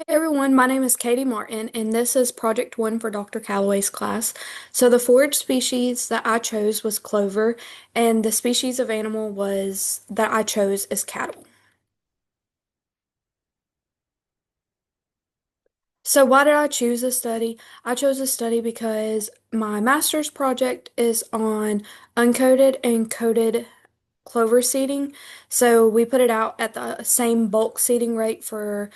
Hey everyone, my name is Katie Martin, and this is Project One for Dr. Calloway's class. So, the forage species that I chose was clover, and the species of animal was that I chose is cattle. So, why did I choose this study? I chose this study because my master's project is on uncoated and coated clover seeding. So, we put it out at the same bulk seeding rate for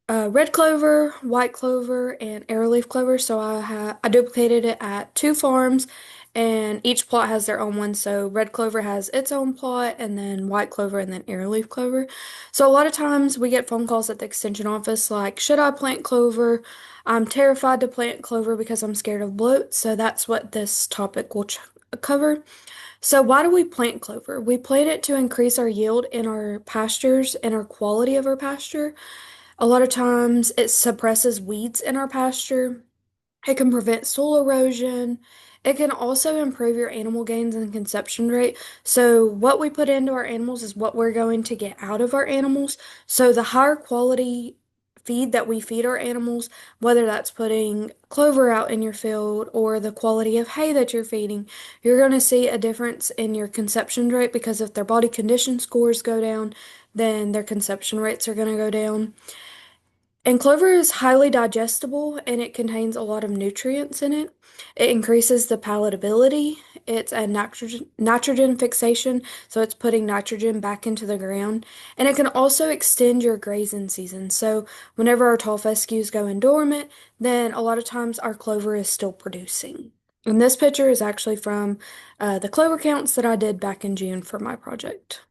red clover, white clover, and arrowleaf clover. So I duplicated it at two farms, and each plot has their own one. So red clover has its own plot, and then white clover, and then arrowleaf clover. So a lot of times we get phone calls at the extension office like, "Should I plant clover? I'm terrified to plant clover because I'm scared of bloat." So that's what this topic will cover. So why do we plant clover? We plant it to increase our yield in our pastures and our quality of our pasture. A lot of times it suppresses weeds in our pasture. It can prevent soil erosion. It can also improve your animal gains and conception rate. So, what we put into our animals is what we're going to get out of our animals. So, the higher quality feed that we feed our animals, whether that's putting clover out in your field or the quality of hay that you're feeding, you're going to see a difference in your conception rate because if their body condition scores go down, then their conception rates are going to go down. And clover is highly digestible and it contains a lot of nutrients in it. It increases the palatability. It's a nitrogen fixation, so it's putting nitrogen back into the ground. And it can also extend your grazing season. So whenever our tall fescues go in dormant, then a lot of times our clover is still producing. And this picture is actually from the clover counts that I did back in June for my project.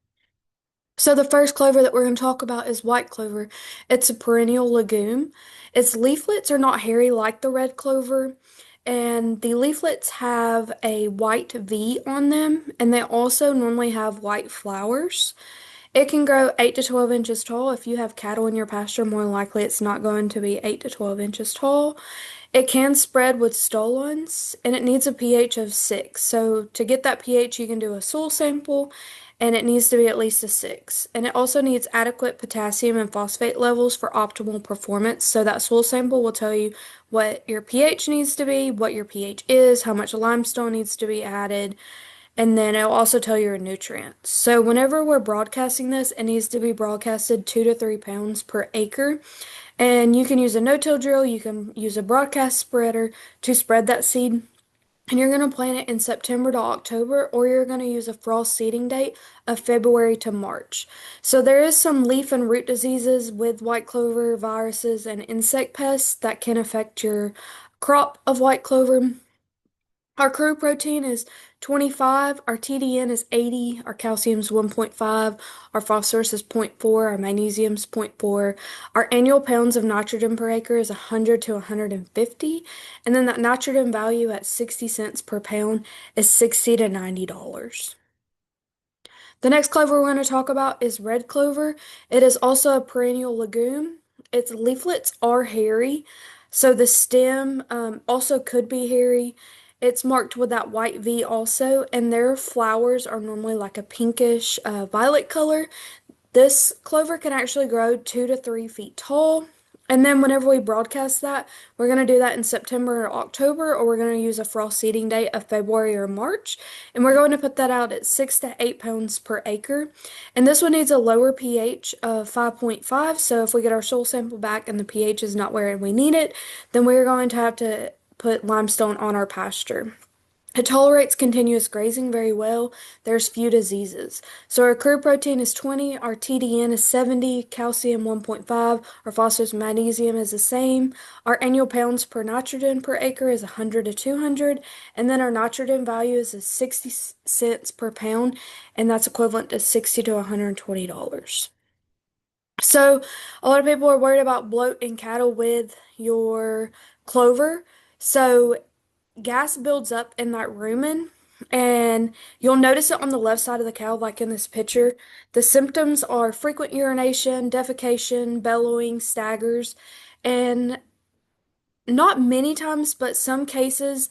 So the first clover that we're going to talk about is white clover. It's a perennial legume. Its leaflets are not hairy like the red clover, and the leaflets have a white V on them, and they also normally have white flowers. It can grow 8 to 12 inches tall. If you have cattle in your pasture, more likely it's not going to be 8 to 12 inches tall. It can spread with stolons and it needs a pH of 6. So, to get that pH, you can do a soil sample and it needs to be at least a 6. And it also needs adequate potassium and phosphate levels for optimal performance. So, that soil sample will tell you what your pH needs to be, what your pH is, how much limestone needs to be added, and then it'll also tell you your nutrients. So whenever we're broadcasting this, it needs to be broadcasted 2 to 3 pounds per acre. And you can use a no-till drill, you can use a broadcast spreader to spread that seed. And you're going to plant it in September to October, or you're going to use a frost seeding date of February to March. So there is some leaf and root diseases with white clover, viruses, and insect pests that can affect your crop of white clover. Our crew protein is 25, our TDN is 80, our calcium is 1.5, our phosphorus is zero point 0.4, our magnesium is zero point 0.4, our annual pounds of nitrogen per acre is 100 to 150, and then that nitrogen value at 60 cents per pound is $60 to $90. The next clover we're going to talk about is red clover. It is also a perennial legume. Its leaflets are hairy, so the stem also could be hairy. It's marked with that white V also, and their flowers are normally like a pinkish violet color. This clover can actually grow 2 to 3 feet tall. And then whenever we broadcast that, we're going to do that in September or October, or we're going to use a frost seeding date of February or March. And we're going to put that out at 6 to 8 pounds per acre. And this one needs a lower pH of 5.5. So if we get our soil sample back and the pH is not where we need it, then we're going to have to put limestone on our pasture. It tolerates continuous grazing very well. There's few diseases. So our crude protein is 20, our TDN is 70, calcium 1.5, our phosphorus and magnesium is the same. Our annual pounds per nitrogen per acre is 100 to 200, and then our nitrogen value is 60 cents per pound, and that's equivalent to 60 to $120. So a lot of people are worried about bloat in cattle with your clover. So gas builds up in that rumen, and you'll notice it on the left side of the cow, like in this picture. The symptoms are frequent urination, defecation, bellowing, staggers, and not many times, but some cases,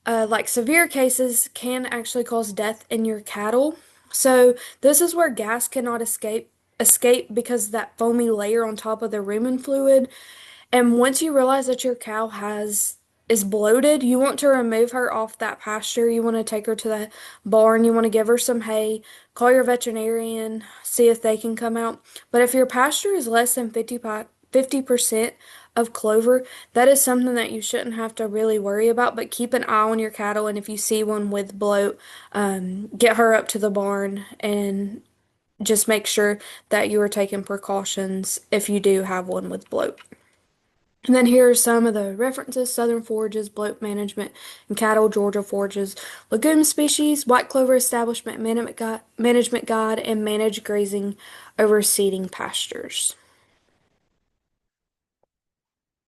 like severe cases, can actually cause death in your cattle. So this is where gas cannot escape because that foamy layer on top of the rumen fluid. And once you realize that your cow has is bloated, you want to remove her off that pasture. You want to take her to the barn. You want to give her some hay, call your veterinarian, see if they can come out. But if your pasture is less than 50% of clover, that is something that you shouldn't have to really worry about. But keep an eye on your cattle, and if you see one with bloat, get her up to the barn and just make sure that you are taking precautions if you do have one with bloat. And then here are some of the references: Southern Forages, Bloat Management, and Cattle, Georgia Forages, Legume Species, White Clover Establishment Management Guide, and Managed Grazing over Seeding Pastures.